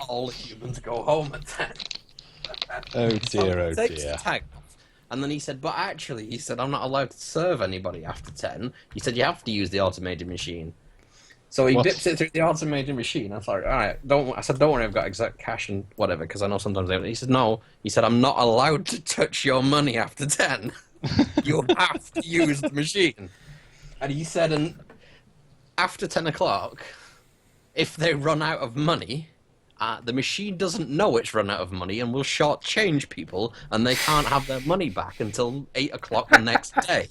all humans go home at 10. Oh dear, oh Takes dear. the tag off. And then he said, but actually, he said, I'm not allowed to serve anybody after 10. He said, you have to use the automated machine. So he dips it through the automated machine. I thought, all right, I said, don't worry, I've got exact cash and whatever, because I know sometimes they... He said, no. He said, I'm not allowed to touch your money after 10. You have to use the machine. And he said, and after 10 o'clock, if they run out of money... the machine doesn't know it's run out of money and will shortchange people, and they can't have their money back until 8 o'clock the next day.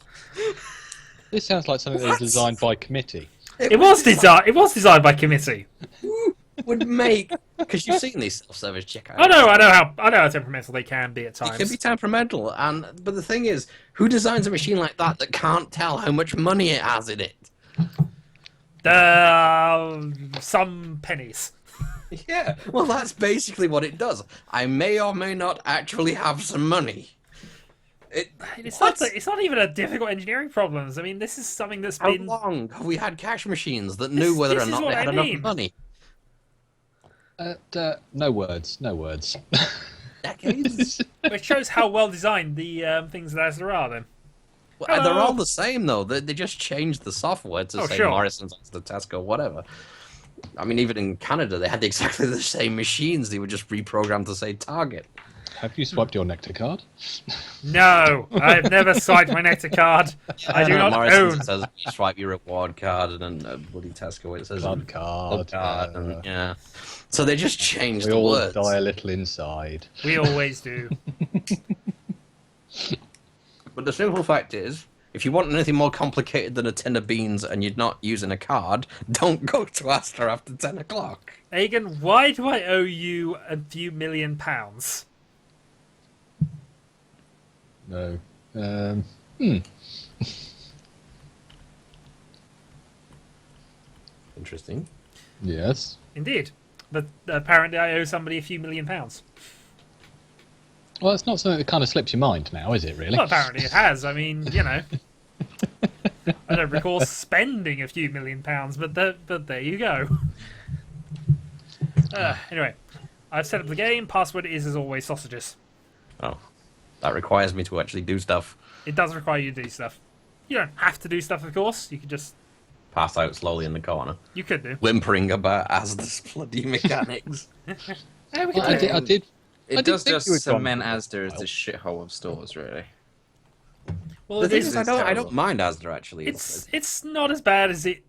This sounds like something that was designed by committee. It was designed by committee. Who would make... Because you've seen these self-service checkouts. I know how temperamental they can be at times. It can be temperamental, but the thing is, who designs a machine like that can't tell how much money it has in it? Some pennies. Yeah, well, that's basically what it does. I may or may not actually have some money. It's not even a difficult engineering problems. I mean, this is something that's How been... long have we had cash machines that knew whether or not they had enough money? No words. Decades? Which shows how well designed the things as there are, then. Well, they're all the same, though. They just changed the software to say Morrison's, the Tesco, whatever. I mean, even in Canada, they had exactly the same machines. They were just reprogrammed to say Target. Have you swiped your Nectar card? No, I've never swiped my Nectar card. I do not Morrison's, own. It says you swipe your reward card, and then bloody Tesco, it says Blood card. and, yeah. So they just changed We the all words. die a little inside. We always do. But the simple fact is, if you want anything more complicated than a tin of beans and you're not using a card, don't go to Asda after 10 o'clock. Agan, why do I owe you a few £1 million? No. Interesting. Yes. Indeed. But apparently I owe somebody a few £1 million. Well, it's not something that kind of slips your mind now, is it, really? Well, apparently it has. I mean, you know. I don't recall spending a few £1 million, but there you go. Anyway, I've set up the game. Password is, as always, sausages. Oh. That requires me to actually do stuff. It does require you to do stuff. You don't have to do stuff, of course. You could just... Pass out slowly in the corner. You could do. Whimpering about Asda's bloody mechanics. I did. It does think just you were cement gone. Asda as the shithole of stores, really. Well, The it thing is, is, I don't mind Asda, actually. it's not as bad as it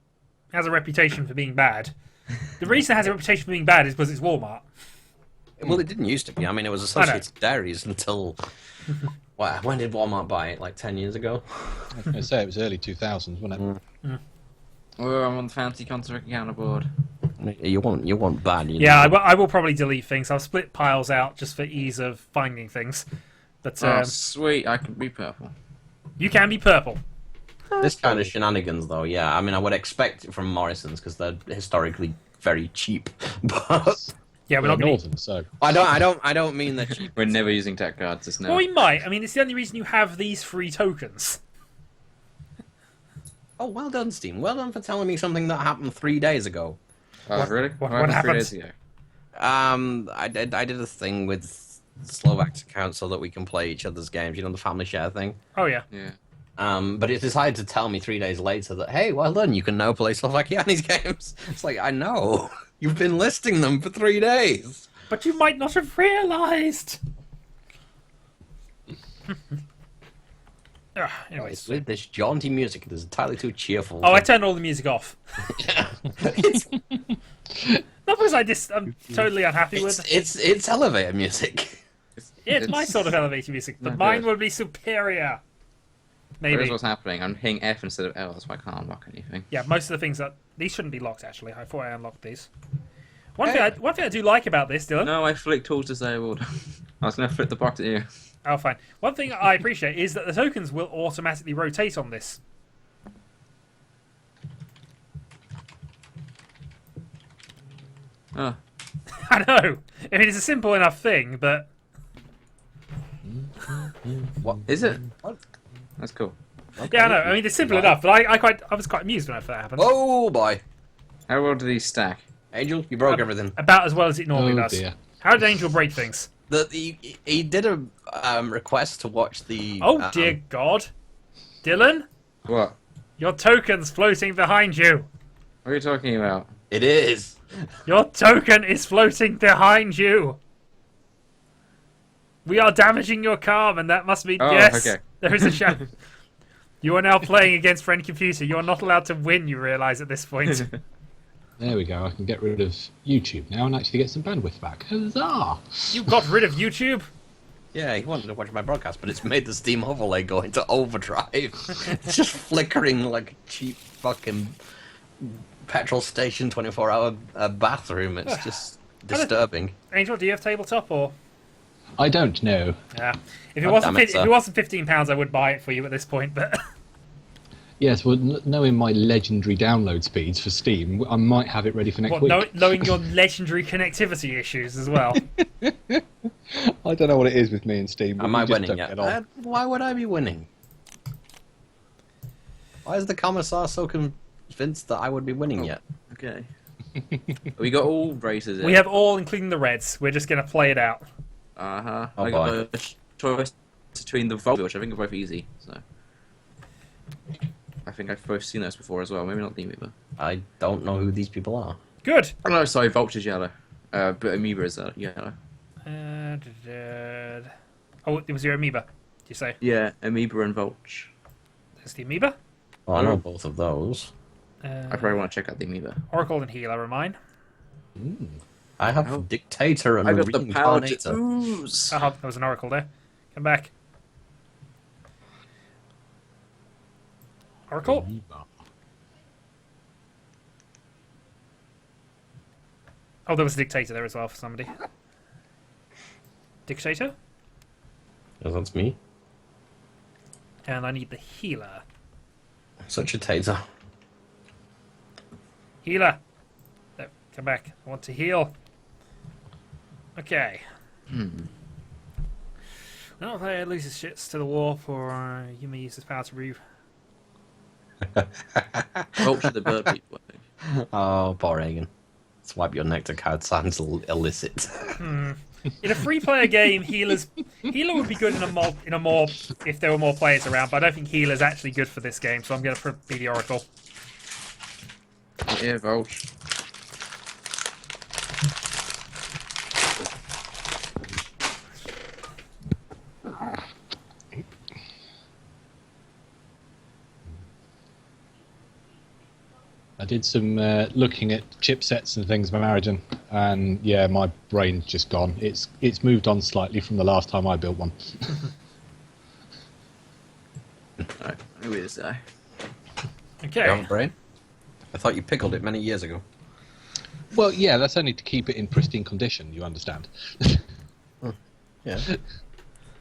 has a reputation for being bad. The reason it has a reputation for being bad is because it's Walmart. Well, it didn't used to be. I mean, it was Associated Dairies until... when did Walmart buy it? Like 10 years ago? I was going to say it was early 2000s, wasn't it? Oh, I'm on the fancy content counter board. You want bad. Yeah, I will probably delete things. I'll split piles out just for ease of finding things. But Oh, sweet, I can be purple. you can be purple. This kind of shenanigans, though, yeah. I mean, I would expect it from Morrison's because they're historically very cheap. But Yeah, we're not going to... Northern, so I don't mean they're cheap. We're never using tech cards, just now. Well, we might. I mean, it's the only reason you have these free tokens. Oh, well done, Steam. Well done for telling me something that happened 3 days ago. Oh, really? what happened 3 happened? days ago? I did a thing with Slovak's account so that we can play each other's games. You know, the family share thing. Oh, yeah. Yeah. But it decided to tell me 3 days later that, hey, well done, you can now play Slovakiani's games. It's like, I know. You've been listing them for 3 days. But you might not have realised. Anyways. With this jaunty music, it is entirely too cheerful. Oh, I turned all the music off. It's, Not because I'm totally unhappy with it. it's elevator music. It's my sort of elevator music, but No, mine good. would be superior. Here's Maybe. what's happening. I'm hitting F instead of L, that's why I can't unlock anything. Yeah, most of the things that... These shouldn't be locked, actually. I thought I unlocked these. One thing I do like about this, Dylan... No, I flicked all disabled. I was going to flip the box at you. Oh, fine. One thing I appreciate is that the tokens will automatically rotate on this. Oh. I know. I mean, it's a simple enough thing, but... What? Is it? What? That's cool. Okay. Yeah, I know. I mean, it's simple enough, but I was quite amused when that happened. Oh, boy. How well do these stack? Angel, you broke everything. About as well as it normally Oh does. dear. How did Angel break things? He did a request to watch the. Oh dear God, Dylan, What? your token's floating behind you. What are you talking about? It is. Your token is floating behind you. We are damaging your calm, and that must be Oh, yes. okay. There is a shadow. You are now playing against friend computer. You are not allowed to win. You realise at this point. There we go. I can get rid of YouTube now and actually get some bandwidth back. Huzzah! You got rid of YouTube. Yeah, he wanted to watch my broadcast, but it's made the Steam overlay go into overdrive. It's just flickering like a cheap fucking petrol station 24-hour bathroom. It's just disturbing. Angel, do you have tabletop or? I don't know. Yeah. If it Oh, wasn't damn it, if sir. it wasn't £15, I would buy it for you at this point. But Yes, well, knowing my legendary download speeds for Steam, I might have it ready for next week. knowing your legendary connectivity issues as well. I don't know what it is with me and Steam. But Am we I just winning don't yet? get on. Why would I be winning? Why is the commissar so convinced that I would be winning yet? Okay. We got all races in. We have all, including the Reds. We're just going to play it out. Uh-huh. Oh, I boy. got a choice between the Volt, which I think are both easy, so... I think I've both seen those before as well. Maybe not the Amoeba. I don't know who these people are. Good. Oh no, sorry, Vulture's yellow. But Amoeba is yellow. Oh, it was your Amoeba, did you say? Yeah, Amoeba and Vulture. There's the Amoeba. Well, I know both of those. I probably want to check out the Amoeba. Oracle and Healer are mine. I have Oh. Dictator and I got the power to Reincarnator. ooze. Oh, there was an Oracle there. Come back. Oracle? Oh, there was a Dictator there as well for somebody. Dictator? Yes, that's me. And I need the Healer. Such a taser. Healer! No, come back. I want to heal. Okay. Well, if player loses shits to the warp, or you may use this power to breathe. Vulture the bird people, I think. Oh, poor Reagan. Swipe your nectar card sounds illicit. In a free-player game, Healer would be good in a more if there were more players around. But I don't think Healer's actually good for this game, so I'm going to be the Oracle. Yeah, Vulture. I did some looking at chipsets and things by Marigen, and yeah, my brain's just gone. It's moved on slightly from the last time I built one. Alright, who is I? You have a Okay. brain? I thought you pickled it many years ago. Well, yeah, that's only to keep it in pristine condition. You understand? Yeah.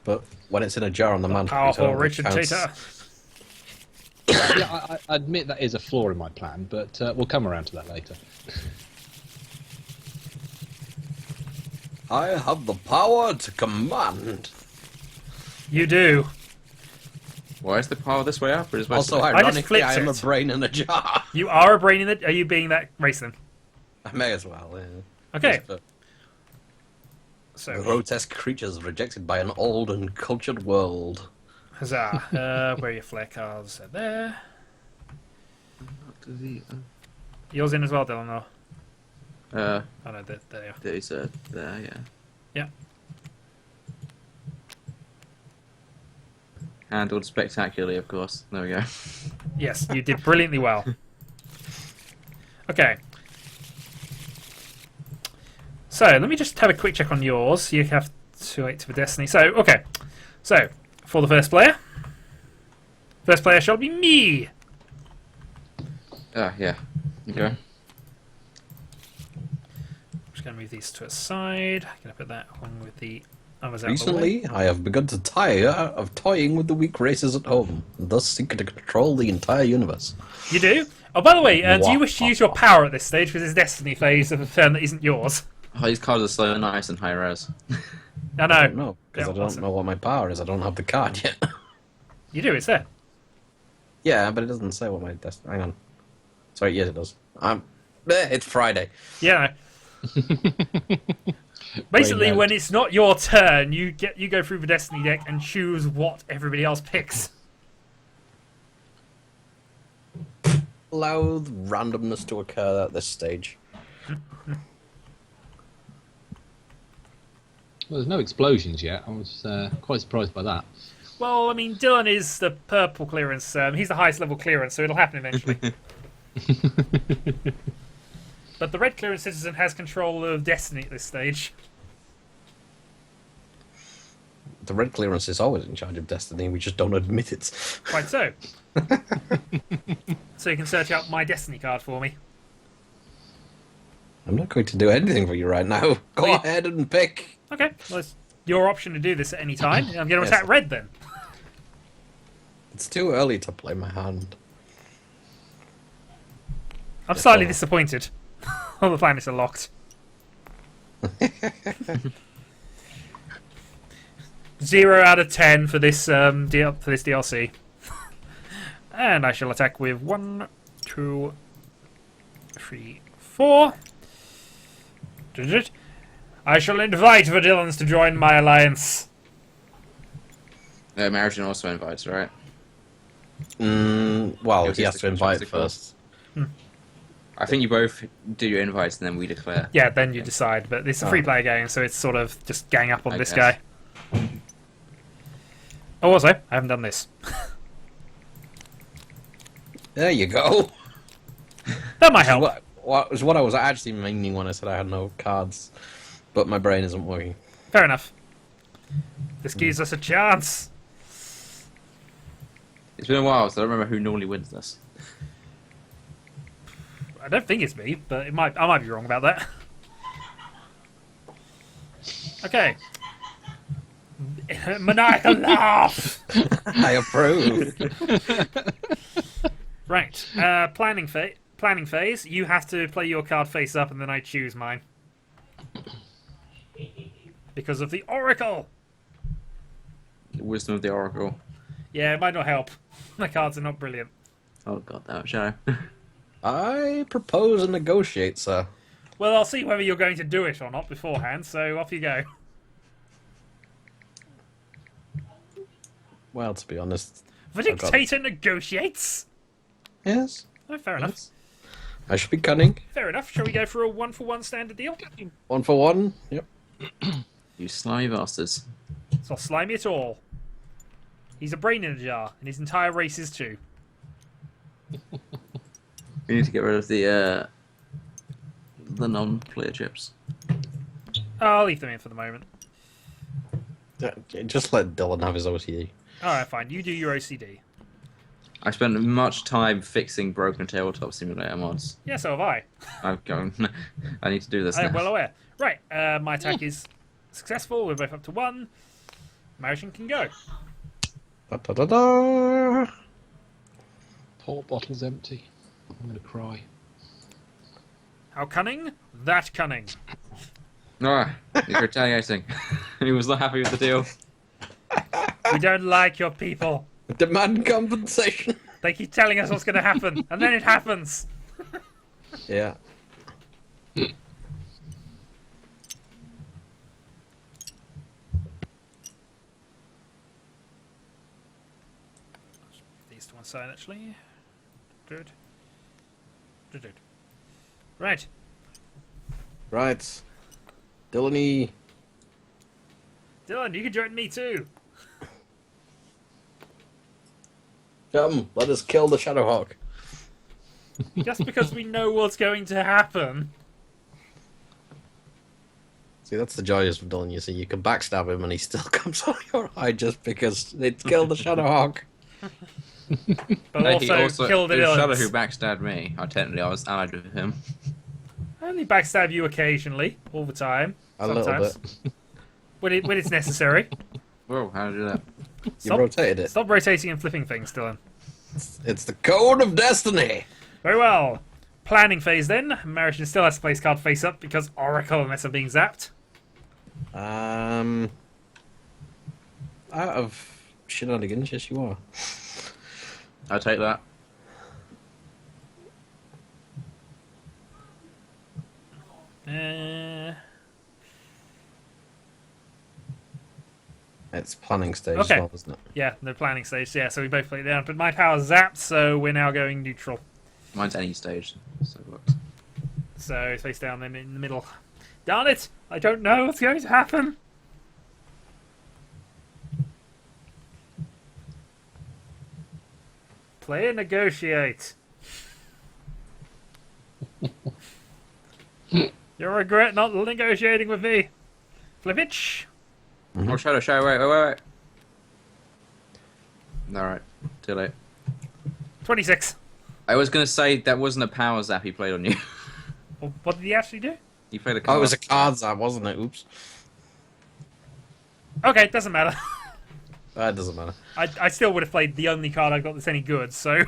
But when it's in a jar on the mantel, Powerful Richard Tater. Yeah, I admit that is a flaw in my plan, but we'll come around to that later. I have the power to command. You do. Why is the power this way up? Or is it Also, just ironically, flipped I am a it. brain in a jar. You are a brain in the. Are you being that racing? I may as well. Yeah. Okay. Just for So, grotesque creatures rejected by an old and cultured world. huzzah. Where are your flare cards? There. Yours in as well, Dylan. Oh no, there you are. There's there, yeah. Yeah. Handled spectacularly, of course. There we go. Yes, you did brilliantly well. Okay. So, let me just have a quick check on yours. You have to wait for Destiny. So, okay. So, for the first player. First player shall be me. Yeah. Okay. I'm just going to move these to a side. I'm going to put that one with the others out of the way. Recently, I have begun to tire of toying with the weak races at home, and thus seek to control the entire universe. You do? Oh, by the way, do you wish to use your power at this stage? Because it's Destiny phase of a turn that isn't yours. Oh, these cards are so nice and high res. I know. I don't know, because Yeah, I don't awesome. know what my power is. I don't have the card yet. You do, it's there. Yeah, but it doesn't say what my destiny. Hang on. Sorry, yes, it does. It's Friday. Yeah. Basically, Brain when out. it's not your turn, you go through the Destiny deck and choose what everybody else picks. Allow the randomness to occur at this stage. Well, there's no explosions yet. I was quite surprised by that. Well, I mean, Dylan is the purple clearance. He's the highest level clearance, so it'll happen eventually. But the red clearance citizen has control of Destiny at this stage. The red clearance is always in charge of Destiny. We just don't admit it. Quite so. So you can search out my Destiny card for me. I'm not going to do anything for you right now. Go Well, ahead and pick. Okay, well, it's your option to do this at any time. I'm going to Yes. attack red then. It's too early to play my hand. I'm slightly well. disappointed. All the planets are locked. 0 out of 10 for this for this DLC. And I shall attack with 1, 2, 3, 4. I shall invite the Dylans to join my alliance. Marriage also invites, right? Well, Yours he is has the to invite contractical. first. I think you both do your invites and then we declare. Yeah, then you decide. But it's a free player game, so it's sort of just gang up on I this guess. guy. Oh, also, I haven't done this. There you go. That might help. What was what I was actually meaning when I said I had no cards, but my brain isn't working. Fair enough. This gives us a chance. It's been a while, so I don't remember who normally wins this. I don't think it's me, but it might. I might be wrong about that. Okay. Maniacal laugh. I approve. Right. Planning phase. You have to play your card face up, and then I choose mine because of the Oracle. The wisdom of the Oracle. Yeah, it might not help. My cards are not brilliant. Oh god, that shadow. I propose and negotiate, sir. Well, I'll see whether you're going to do it or not beforehand. So off you go. Well, to be honest, The dictator negotiates. yes. Oh, fair enough. Yes. I should be cunning. Fair enough. Shall we go for a 1-for-1 standard deal? 1 for 1. Yep. You slimy bastards. It's not slimy at all. He's a brain in a jar, and his entire race is too. We need to get rid of the non-player chips. I'll leave them in for the moment. Just let Dylan have his OCD. Alright, fine. You do your OCD. I spent much time fixing broken tabletop simulator mods. Yeah, so have I. I'm going. I need to do this I now. am well aware. Right, my attack is successful. We're both up to 1. Maritian can go. Da, da, da, da. Port bottle's empty. I'm going to cry. How cunning? That cunning. Ah, he's retaliating. He was not happy with the deal. We don't like your people. Demand compensation. They keep telling us what's going to happen, and then it happens. Yeah. These to one side, actually. Good. Good. Right. Right. Dylan. Dylan, you can join me too. Come, let us kill the Shadowhawk. Just because we know what's going to happen. See, that's the joys of Dylan, you see. You can backstab him and he still comes on your eye just because it killed the Shadowhawk. But Hey, also, killed it the was Shadow villains. who backstabbed me. I was allied with him. I only backstab you occasionally, all the time. A little Sometimes. bit. When it's necessary. Whoa, how did I do that? You Stop, rotated it. stop rotating and flipping things, Dylan. It's the code of destiny. Very well. Planning phase then. Maritian still has to place card face up because Oracle unless I'm being zapped. Out of shenanigans, yes you are. I'll take that. It's planning stage Okay. as well, isn't it? Yeah, the planning stage. Yeah, so we both played it down. But my power's zapped, so we're now going neutral. Mine's any stage, so it works. So face down then in the middle. Darn it! I don't know what's going to happen. Player negotiate. You'll regret not negotiating with me. Flippage. Oh, Shadow, wait. Alright, too late. 26. I was going to say that wasn't a power zap he played on you. Well, what did he actually do? You played a Oh, card. it was a card zap, wasn't it? Oops. Okay, doesn't matter. It doesn't matter. I still would have played the only card I've got that's any good, so...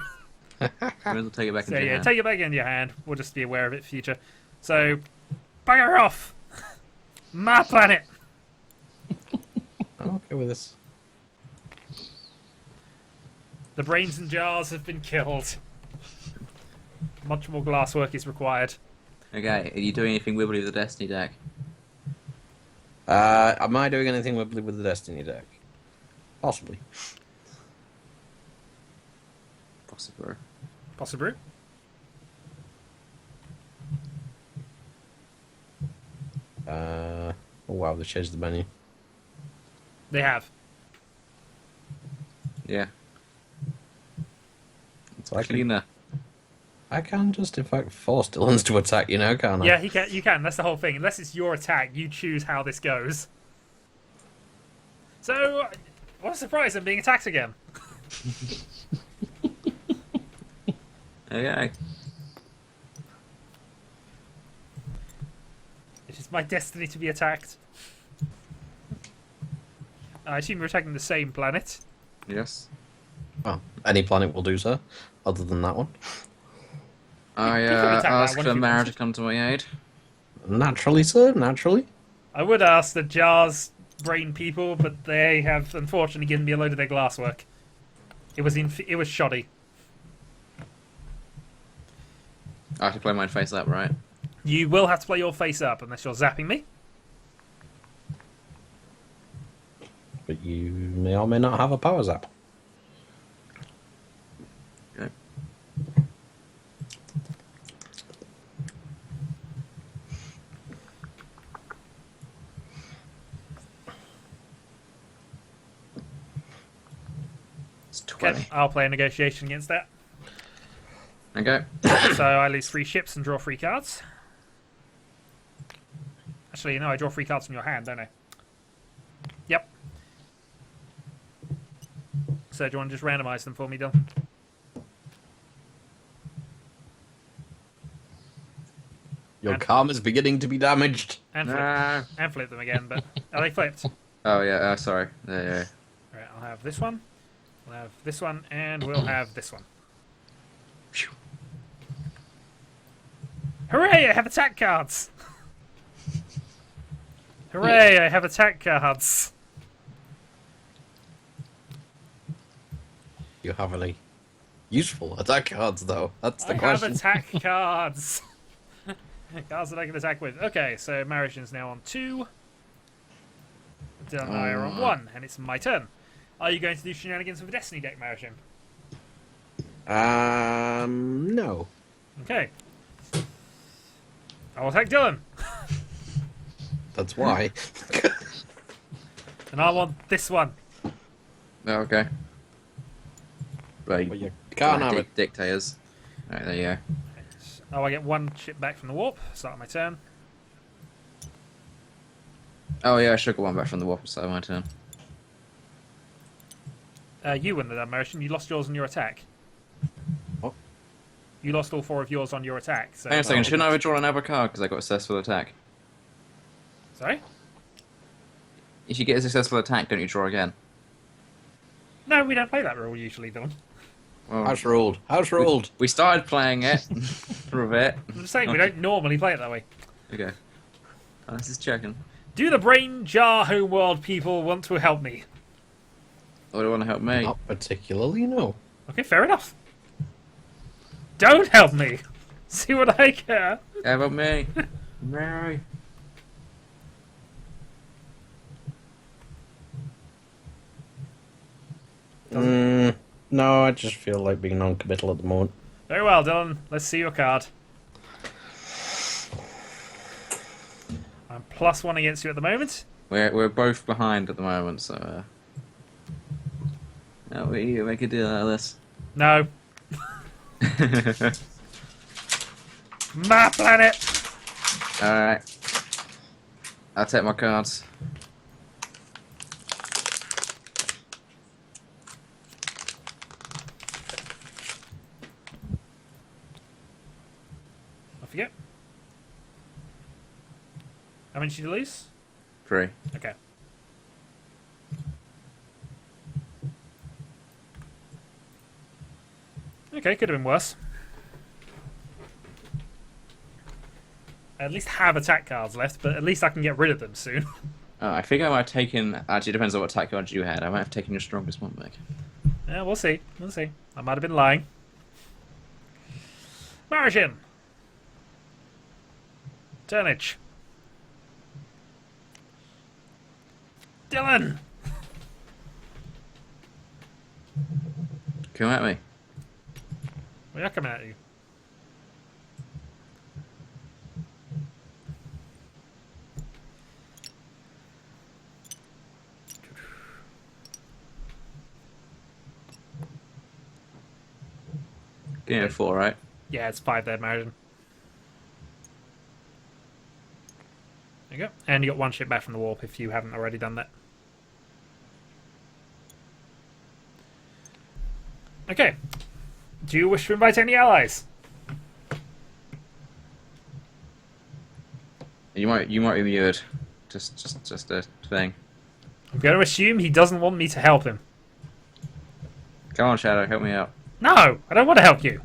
Might as well take it back So into your yeah, hand. take it back into your hand. We'll just be aware of it for future. So, bugger off! My planet! I'm okay with this. The brains and jars have been killed. Much more glasswork is required. Okay, are you doing anything wibbly with the Destiny deck? Am I doing anything with the Destiny deck? Possibly. Possibly. Possibly. Oh wow, they changed the menu. They have. Yeah. So I can, Cleaner. I can just, in fact, force Dylan's to attack you now, can't I? Yeah, you can. That's the whole thing. Unless it's your attack, you choose how this goes. So, what a surprise, I'm being attacked again. Okay. It is my destiny to be attacked. I assume you're attacking the same planet. Yes. Well, any planet will do so, other than that one. I you can attack that asked one for if you Mara wanted. to come to my aid. Naturally, sir, naturally. I would ask the Jars brain people, but they have unfortunately given me a load of their glasswork. It was shoddy. I have to play mine face up, right? You will have to play your face up unless you're zapping me. But you may or may not have a power zap. Okay. It's 20. Okay, I'll play a negotiation against that. Okay. So I lose 3 ships and draw 3 cards. Actually, no, I draw 3 cards from your hand, don't I? Yep. So do you want to just randomise them for me, Dylan? Your karma's beginning to be damaged. And flip. Ah. And flip them again, but are they flipped? Oh yeah, sorry. Yeah. Right, I'll have this one. We'll have this one, and we'll have this one. Phew. Hooray! I have attack cards. Hooray! I have attack cards. You have any useful attack cards, though? That's the I question. have attack cards. Cards that I can attack with. Okay, so Marishan's now on 2. Dylan and I are on 1, and it's my turn. Are you going to do shenanigans with the Destiny deck, Marishan? No. Okay. I'll attack Dylan. That's why. And I want this one. Oh, okay. Right. Well, you can't have it. Dictators. Alright, there you go. Oh, I get 1 ship back from the warp. Start my turn. Oh yeah, I should get one back from the warp, so my turn. You win the motion. You lost yours on your attack. What? You lost all 4 of yours on your attack. So Hang on a second, shouldn't I have drawn another card because I got a successful attack? Sorry? If you get a successful attack, don't you draw again? No, we don't play that rule usually, Dylan. Well, House ruled. House ruled. we started playing it for a bit. I'm just saying, we don't normally play it that way. Okay. I was just checking. Do the Brain Jar Homeworld people want to help me? Oh, they want to help me. Not particularly, no. Okay, fair enough. Don't help me. See what I care. How about me? Mary. No, I just feel like being non-committal at the moment. Very well, Dylan. Let's see your card. I'm +1 against you at the moment. We're both behind at the moment, so we make a deal out of this. No. My planet! Alright. I'll take my cards. I forget. How many did you lose? 3. Okay. Okay, could have been worse. I at least have attack cards left, but at least I can get rid of them soon. I think I might have taken... Actually, it depends on what attack cards you had. I might have taken your strongest one back. Yeah, we'll see. We'll see. I might have been lying. Margin! Turnage. Dylan! Come at me. We are coming at you. Give me a 4, right? Yeah, it's 5 there, Margin. There you go. And you got 1 ship back from the warp if you haven't already done that. Okay. Do you wish to invite any allies? You might be muted. Just a thing. I'm going to assume he doesn't want me to help him. Come on, Shadow, help me out. No, I don't want to help you.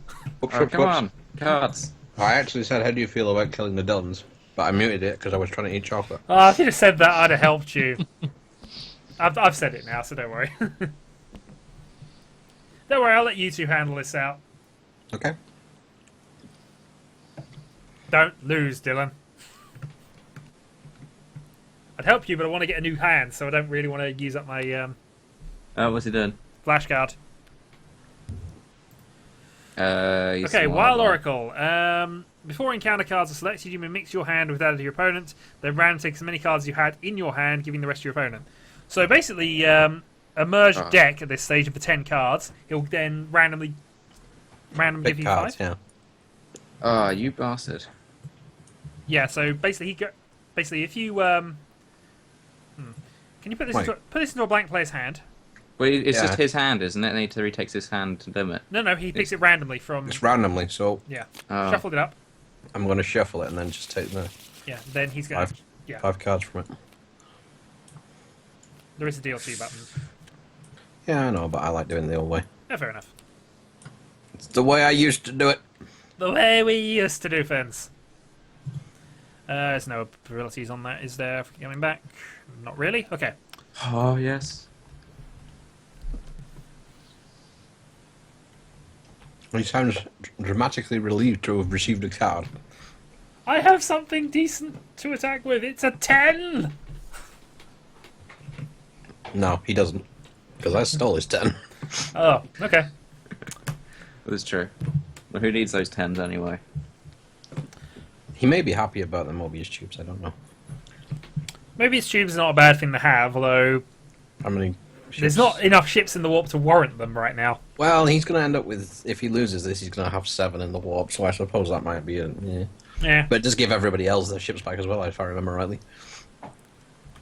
Come on, cards. I actually said, how do you feel about killing the Dylans? But I muted it because I was trying to eat chocolate. Oh, if you'd have said that, I'd have helped you. I've said it now, so don't worry. Don't worry, I'll let you two handle this out. Okay. Don't lose, Dylan. I'd help you, but I want to get a new hand, so I don't really want to use up my What's he doing? flashcard. He's Okay, wild Wild one. Oracle. Before encounter cards are selected, you may mix your hand with that of your opponent. Then random take as many cards as you had in your hand, giving the rest to your opponent. So basically, a merged deck at this stage of the 10 cards, he'll then randomly Big give you cards, 5. yeah. Oh, you bastard. Yeah, so basically, if you can you put this into a blank player's hand? Well, it's Yeah. just his hand, isn't it? And he takes his hand to limit. No, he picks it randomly from. It's randomly, so Yeah, Oh. shuffled it up. I'm going to shuffle it and then just take the Yeah, then he's going. 5 cards from it. There is a DLC button. Yeah, I know, but I like doing it the old way. Yeah, fair enough. It's the way I used to do it. The way we used to do things. There's no abilities on that, is there? For coming back? Not really. Okay. Oh, yes. He sounds dramatically relieved to have received a card. I have something decent to attack with. It's a 10. No, he doesn't. Because I stole his 10. Oh, okay. That's true. Well, who needs those 10s anyway? He may be happy about the Mobius tubes, I don't know. Maybe its tubes is not a bad thing to have, although How many ships? there's not enough ships in the warp to warrant them right now. Well, he's going to end up with, if he loses this, he's going to have 7 in the warp, so I suppose that might be a... Yeah. Yeah. But just give everybody else their ships back as well, if I remember rightly.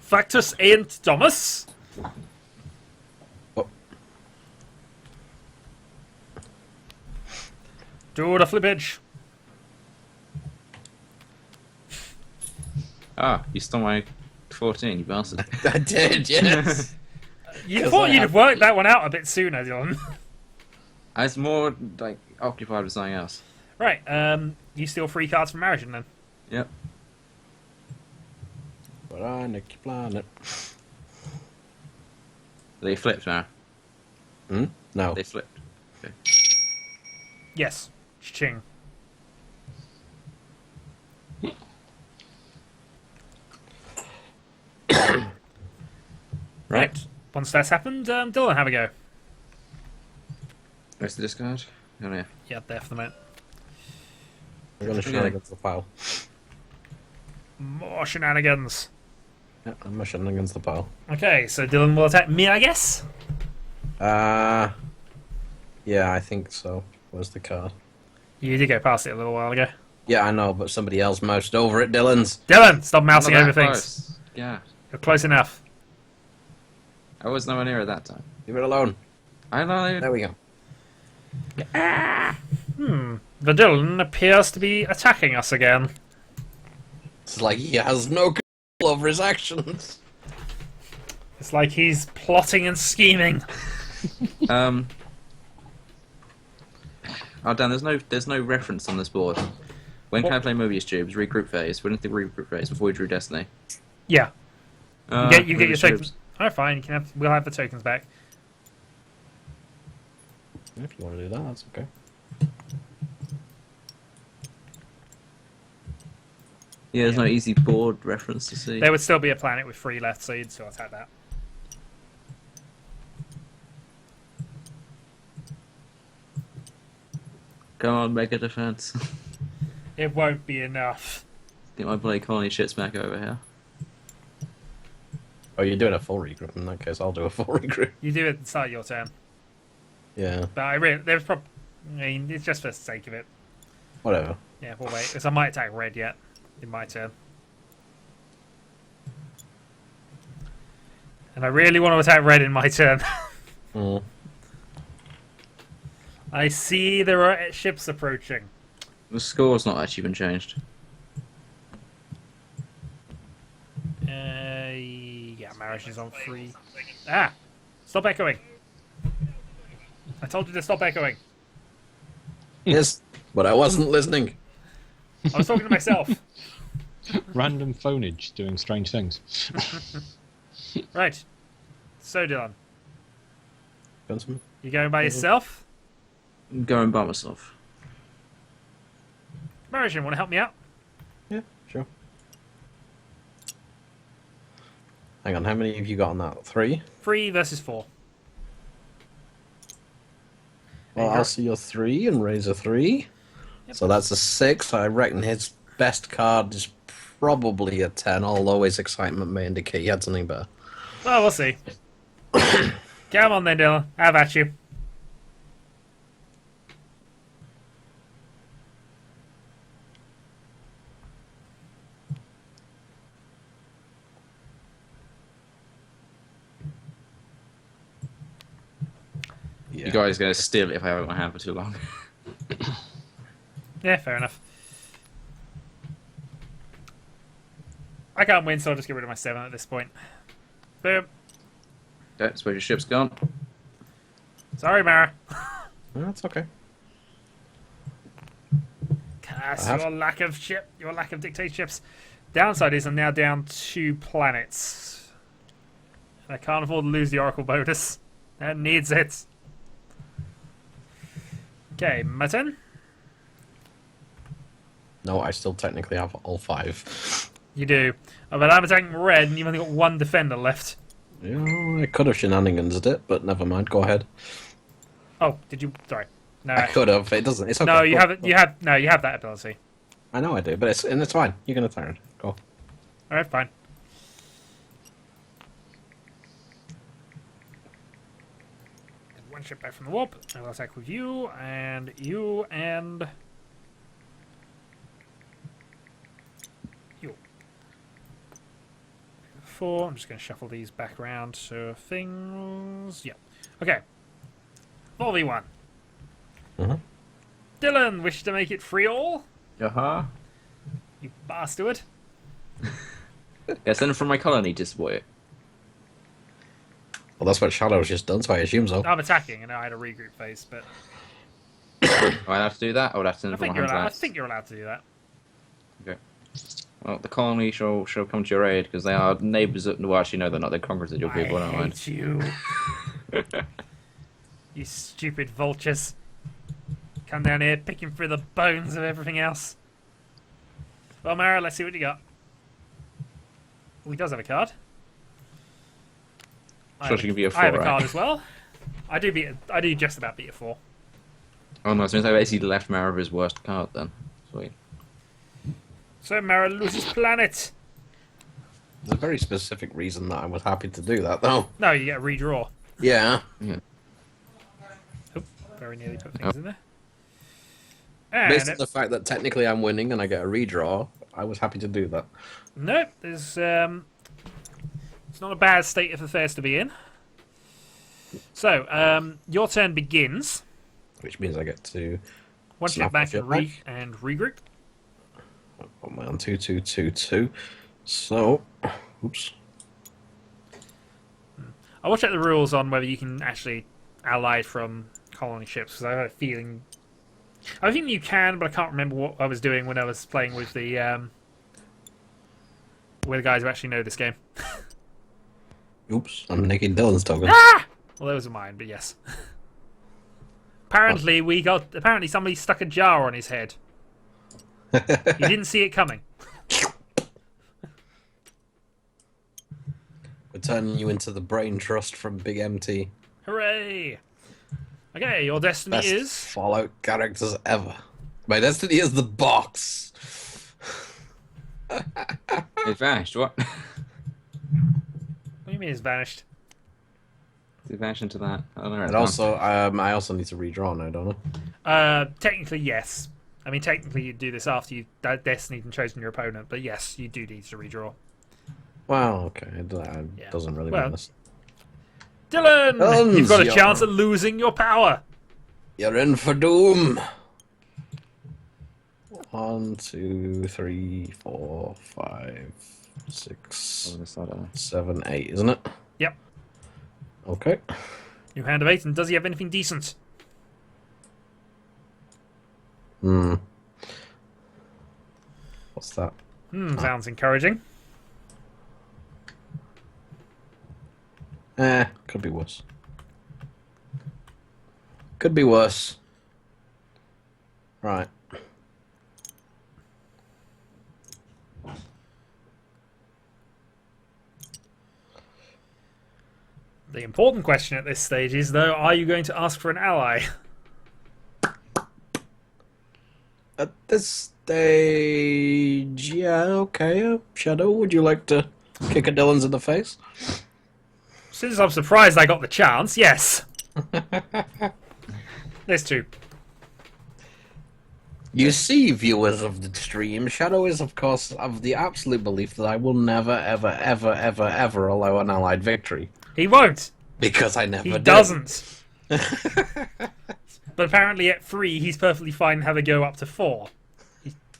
Factus Aint Domus. What? Do the flippage. Ah, you stole my 14, you bastard. I did, yes. You 'Cause thought I you'd have- have worked that one out a bit sooner, Dylan. I was more, like, occupied with something else. Right, you steal 3 cards from Margin then. Yep. But I nick your planet. They flipped now. No. They flipped. Okay. Yes. Ching. Right. Once that's happened, Dylan, have a go. Where's the discard? Oh yeah. Yeah, there for the moment. I'm going to shenanigans the pile. More shenanigans. Yeah, I'm shenanigans the pile. Okay, so Dylan will attack me, I guess? Yeah, I think so. Where's the card? You did go past it a little while ago. Yeah, I know, but somebody else moused over it, Dylan's. Dylan, stop mousing Not over that things. close. Yeah. You're close enough. I was nowhere near at that time. Leave it alone. I know. There we go. The Dylan appears to be attacking us again. It's like he has no control over his actions. It's like he's plotting and scheming. Oh Dan, there's no reference on this board. When can I play Mobius Tubes? Regroup phase. When did the regroup phase? Before we drew Destiny. Yeah. You get your Mobius tokens. Tubes. Alright, fine. We'll have the tokens back. If you want to do that, that's okay. Yeah, there's no easy board reference to see. There would still be a planet with 3 left, so you'd still attack that. Come on, make a defense. It won't be enough. Get my Blade Colony shits back over here. Oh, you're doing a full regroup. In that case, I'll do a full regroup. You do it at the start of your turn. Yeah, But I mean, it's just for the sake of it. whatever. Yeah, we'll wait. Because I might attack red yet in my turn. And I really want to attack red in my turn. Mm. I see there are ships approaching. The score's not actually been changed. Yeah, marriage is on 3. Ah! Stop echoing. I told you to stop echoing. Yes, but I wasn't listening. I was talking to myself. Random phonage doing strange things. Right. So, Dylan, Gunsman? you going by yourself? I'm going by myself. Marriage, want to help me out? Yeah, sure. Hang on, how many have you got on that? 3? 3 versus 4. Well, I'll see your 3 and raise a 3. Yep. So that's a 6. I reckon his best card is probably a 10, although his excitement may indicate he had something better. Well, we'll see. Come on then, Dylan. How about you? Yeah. You guys are going to steal it if I have it in my hand for too long. Yeah, fair enough. I can't win, so I'll just get rid of my 7 at this point. Boom. Okay, suppose your ship's gone. Sorry, Mara. That's okay. Curse I have- your lack of dictatorships. Downside is I'm now down 2 planets. And I can't afford to lose the Oracle bonus. That needs it. Okay, my turn. No, I still technically have all 5. You do. Oh, but I'm attacking red, and you've only got 1 defender left. Yeah, I could have shenanigansed it, but never mind. Go ahead. Oh, did you? Sorry. No. I could have. It doesn't. It's okay. No, you Go. have. You have. No, you have that ability. I know I do, but it's fine. You're gonna turn. Go. All right, fine. Get 1 ship back from the warp. I will attack with you and you and you. 4. I'm just going to shuffle these back around to things. Yeah. Okay. 4v1. Mhm. Dylan, wish to make it free all? Uh-huh. You bastard. Yeah, send it from my colony to support it. Well, that's what Shadow's just done, so I assume so. I'm attacking, and I had a regroup phase, but Do I have to do that? I would have to send I it from think my you're allowed. I hands. think you're allowed to do that. Okay. Well, the colony shall come to your aid because they are neighbours. Well, actually, no, they're not. They're conquerors of your people. I Never mind. hate you. You stupid vultures. Come down here picking through the bones of everything else. Well, Mara, let's see what you got. Oh, he does have a card. Especially if you have I have a four, card right? as well. I do just about beat a 4. Oh no, so I basically left Mara with his worst card then. Sweet. So Mara loses planet. There's a very specific reason that I was happy to do that, though. No, you get a redraw. Yeah. Yeah. Oh, very nearly put Oh. things in there. And Based on the fact that technically I'm winning and I get a redraw, I was happy to do that. nope, there's it's not a bad state of affairs to be in. So, your turn begins. Which means I get to Once you get snap back off your and regroup. I'm on 2-2-2-2. So, oops. I will check the rules on whether you can actually ally from colony ships, because I have a feeling. I think you can, but I can't remember what I was doing when I was playing with the guys who actually know this game. Oops, I'm nicking Dylan's token. Ah! Well, those are mine, but yes. Apparently, Apparently, somebody stuck a jar on his head. You didn't see it coming. We're turning you into the brain trust from Big MT. Hooray! Okay, your destiny Best is. Fallout characters ever. My destiny is the box. It vanished, what? What do you mean it's vanished? It vanished into that. I don't know. And also, I also need to redraw now, don't I? Technically, yes. I mean, technically, you do this after you've destinied and chosen your opponent, but yes, you do need to redraw. Well, okay, it Yeah. doesn't really Well, matter. Dylan! You've got a Hans, chance you're- at losing your power! You're in for doom. 1, 2, 3, 4, 5, 6, 7, 8, isn't it? Yep. Okay. New hand of 8, and does he have anything decent? What's that? Sounds encouraging. Could be worse. Could be worse. Right. The important question at this stage is, though, are you going to ask for an ally? At this stage, yeah, okay. Shadow, would you like to kick a Dylan's in the face? Since I'm surprised I got the chance, yes. There's 2. You see, viewers of the stream, Shadow is, of course, of the absolute belief that I will never, ever, ever, ever, ever allow an allied victory. He won't. Because I never He did. doesn't. But apparently at 3, he's perfectly fine to have a go up to 4.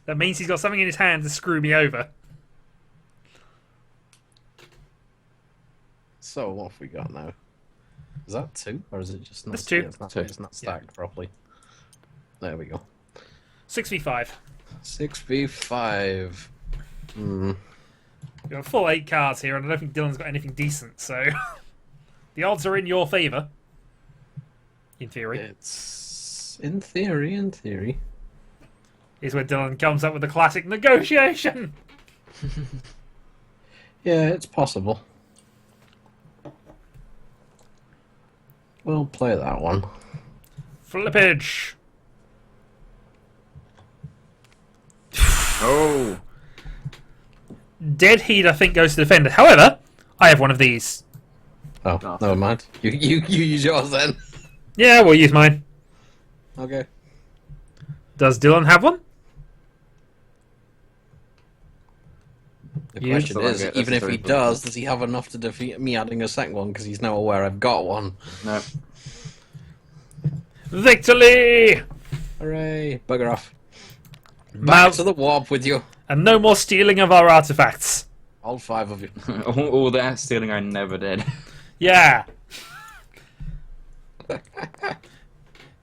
That means he's got something in his hand to screw me over. So, what have we got now? Is that 2? Or is it just not? That's 2. It's not stacked properly. There we go. 6v5. 6v5. You've got full 8 cards here, and I don't think Dylan's got anything decent, so... the odds are in your favour. In theory. It's... in theory. Is where Dylan comes up with the classic negotiation! Yeah, it's possible. We'll play that one. Flippage! Oh! Dead Heat, I think, goes to defender. However, I have one of these. Oh, Oh. never mind. You use yours then. Yeah, we'll use mine. Okay. Does Dylan have one? The You- question So I is, get even if he necessary does he have enough to defeat me adding a second one? Because he's now aware I've got one. No. Victory! Hooray! Bugger off. Back Mal- to the warp with you. And no more stealing of our artifacts. All 5 of you. all that stealing I never did. Yeah.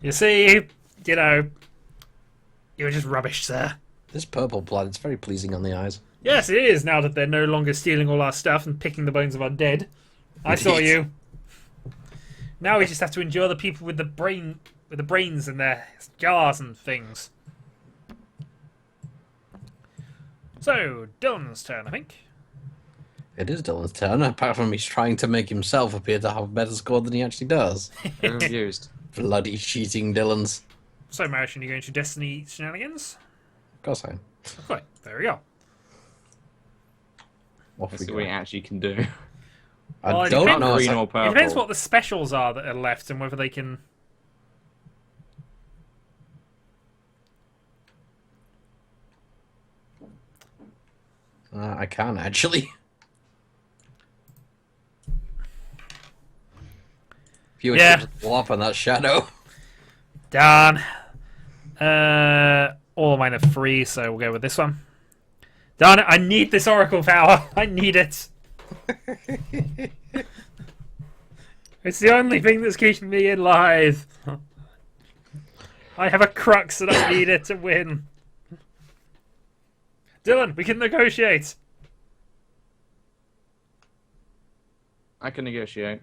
You see, you know, you were just rubbish, sir. This purple planet's very pleasing on the eyes. Yes, it is, now that they're no longer stealing all our stuff and picking the bones of our dead. I saw Indeed. you. Now we just have to endure the people with the brains in their jars and things. So, Dylan's turn, I think. It is Dylan's turn, apart from he's trying to make himself appear to have a better score than he actually does. Very confused. Bloody cheating Dylans. So, Marish, are you going to Destiny shenanigans? Of course I am. Okay, there we go. What have That's we what we got? actually can do. Well, I it don't depends- know. Green or It purple. depends what the specials are that are left and whether they can. I can actually. Fewer Yeah. chips will up on that shadow. Darn. All of mine are free, so we'll go with this one. Darn it, I need this Oracle power. I need it. It's the only thing that's keeping me alive. I have a crux and I need it to win. Dylan, we can negotiate. I can negotiate.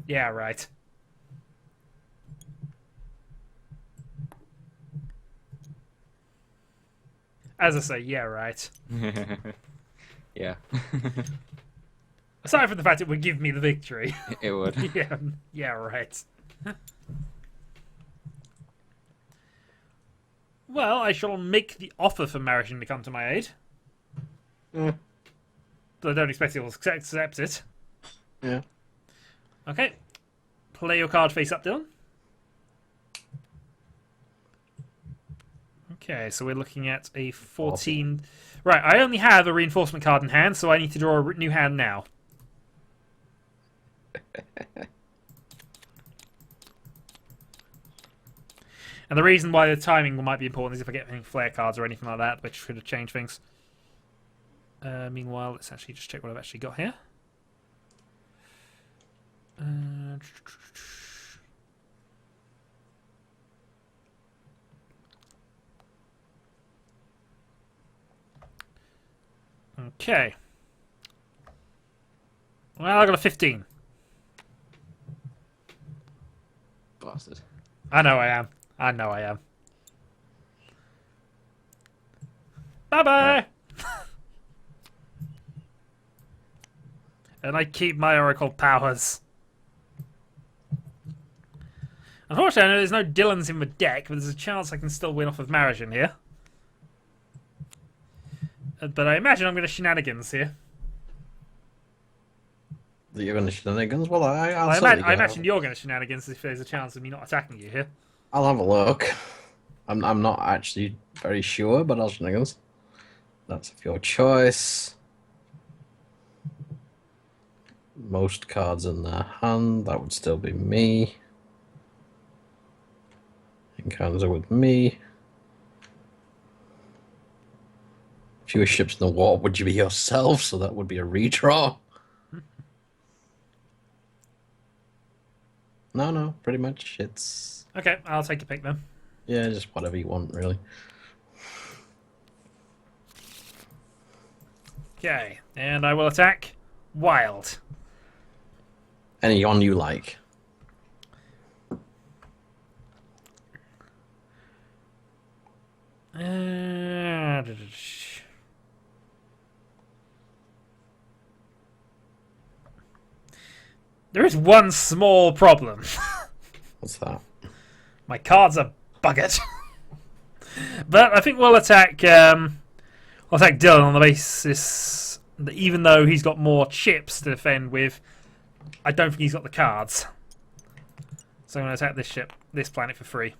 Yeah, right. As I say, yeah, right. Yeah. Aside from the fact it would give me the victory. It would. yeah, right. Well, I shall make the offer for Marishin to come to my aid. Yeah. But I don't expect he'll accept it. Yeah. Okay. Play your card face up, Dylan. Okay, so we're looking at a 14. Right, I only have a reinforcement card in hand, so I need to draw a new hand now. And the reason why the timing might be important is if I get any flare cards or anything like that, which could have changed things. Meanwhile, let's actually just check what I've actually got here. Okay. Well, I got a 15. Bastard. I know I am. I know I am. Bye-bye! And I keep my Oracle powers. Unfortunately, I know there's no Dylans in the deck, but there's a chance I can still win off of Marishin here. But I imagine I'm going to shenanigans here. That you're going to shenanigans? Well, I'll I certainly go. imagine you're going to shenanigans if there's a chance of me not attacking you here. I'll have a look. I'm not actually very sure, but I'll shenanigans. That's of your choice. Most cards in their hand. That would still be me. Encounter with me. Fewer ships in the water would you be yourself, so that would be a redraw. No, pretty much it's Okay, I'll take a pick then. yeah, just whatever you want, really. Okay, and I will attack Wild. Any one you like. There is one small problem. What's that? My cards are buggered. But I think we'll attack Dylan on the basis that even though he's got more chips to defend with, I don't think he's got the cards. So I'm going to attack this ship, this planet for free.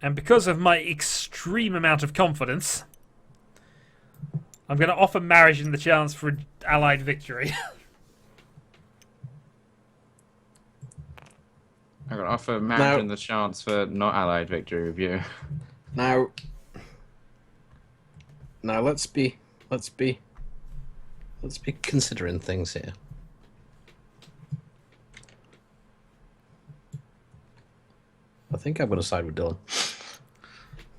And because of my extreme amount of confidence, I'm going to offer Marishin the chance for an allied victory. I'm gonna offer Marion the chance for not allied victory with you. Now let's be considering things here. I think I'm going to side with Dylan.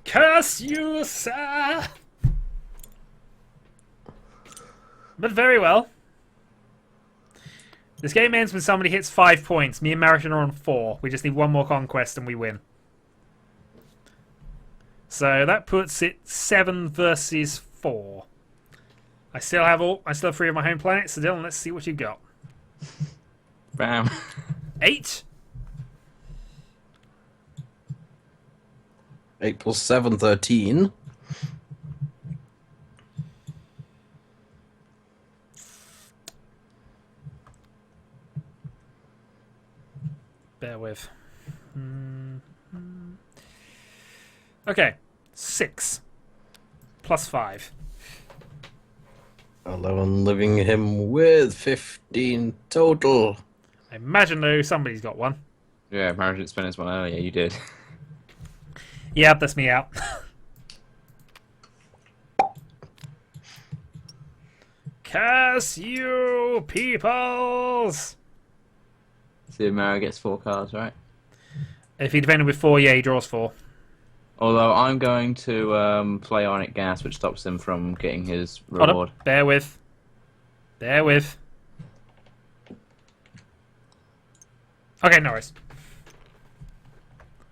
Curse you, sir! But very well. This game ends when somebody hits 5 points. Me and Marishin are on 4. We just need one more conquest and we win. So that puts it 7 versus 4. I still have 3 of my home planets. So Dylan, let's see what you got. Bam. 8. 8 plus 7, 13. Bear with. Okay, 6 plus 5. 11, leaving him with 15 total. I imagine though somebody's got one. Yeah, Marriage didn't spend his one earlier. You did. Yep, that's me out. Curse you, peoples! See, Mara gets 4 cards, right? If he defended with 4, yeah, he draws 4. Although I'm going to play Ionic Gas, which stops him from getting his Hold reward. up. Bear with. Bear with. Okay, no worries.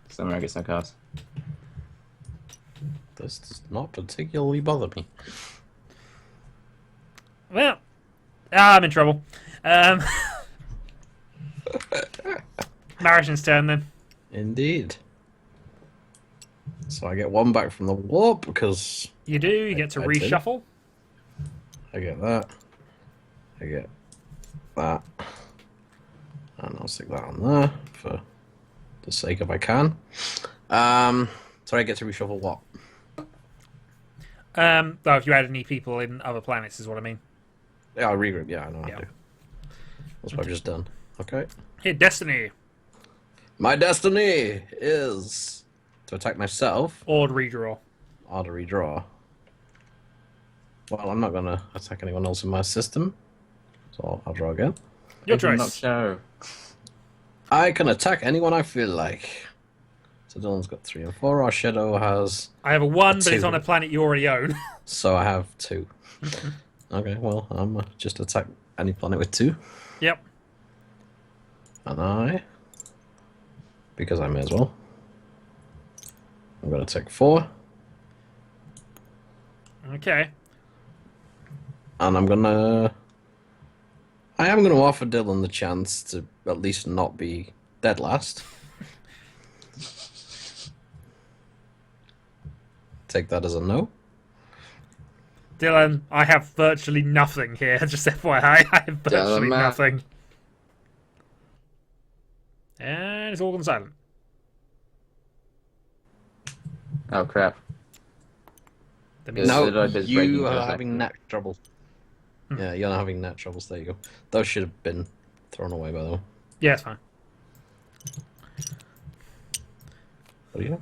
So Mara gets no cards. This does not particularly bother me. Well, I'm in trouble. Marishan's turn then. Indeed. So I get 1 back from the warp because You do. You get to I did. reshuffle. I get that. I get that. And I'll stick that on there for the sake of I can. So I get to reshuffle what? Though if you add any people in other planets is what I mean. Yeah, I'll regroup. Yeah, I know Yeah. I do. That's what I've just done. Okay. Hey, Destiny. My destiny is to attack myself Or redraw. or to redraw. Well, I'm not going to attack anyone else in my system. So I'll draw again. Your Not choice. show. I can attack anyone I feel like. So Dylan's got 3 and 4. Our Shadow has... I have a 1, but it's 2. on a planet you already own. So I have 2. Okay, well, I'm just attack any planet with 2. Yep. And I... Because I may as well. I'm going to take 4. Okay. And I'm going to... I am going to offer Dylan the chance to at least not be dead last. Take that as a no. Dylan, I have virtually nothing here. Just FYI, I have virtually man. nothing. And it's all gone silent. Oh crap. That means No. No, There's breaking you are just having net troubles. Yeah, you're not having net troubles. There you go. Those should have been thrown away, by the way. yeah, it's fine. What do you know?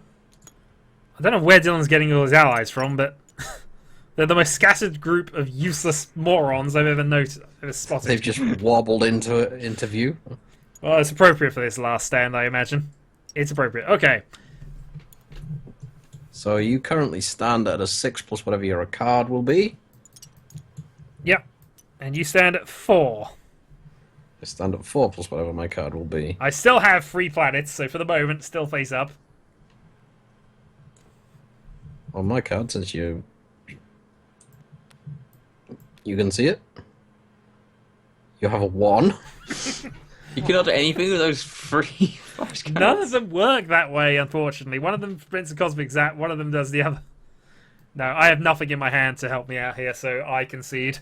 I don't know where Dylan's getting all his allies from, but they're the most scattered group of useless morons I've ever noticed, ever spotted. They've just wobbled into view. Well, it's appropriate for this last stand, I imagine. It's appropriate. Okay. So you currently stand at a 6 plus whatever your card will be. Yep. And you stand at 4. I stand at 4 plus whatever my card will be. I still have 3 planets, so for the moment, still face up. On my card, since you can see it, you have a 1. You cannot do anything with those 3 flashcards. None of them work that way, unfortunately. One of them prints a Cosmic Zap, one of them does the other. No, I have nothing in my hand to help me out here, so I concede.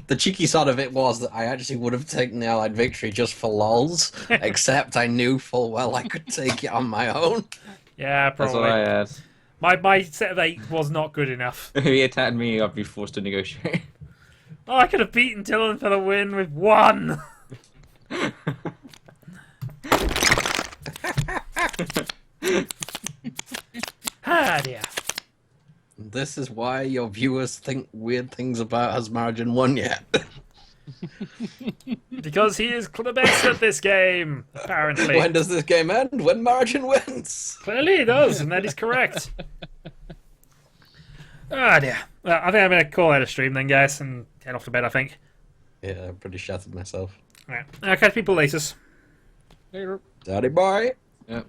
The cheeky side of it was that I actually would have taken the Allied victory just for lols, except I knew full well I could take it on my own. Yeah, That's what probably. I had. My set of 8 was not good enough. If he attacked me, I'd be forced to negotiate. Oh, I could have beaten Dylan for the win with 1! Ah, dear. This is why your viewers think weird things about Has Margin won yet? Because he is the best at this game, apparently. When does this game end? When Margin wins! Clearly he does, and that is correct. Ah, dear. Well, I think I'm going to call that a stream then, guys, and head off to bed, I think. Yeah, I'm pretty shattered myself. Alright. I'll catch people later. Later. Daddy boy! Yep.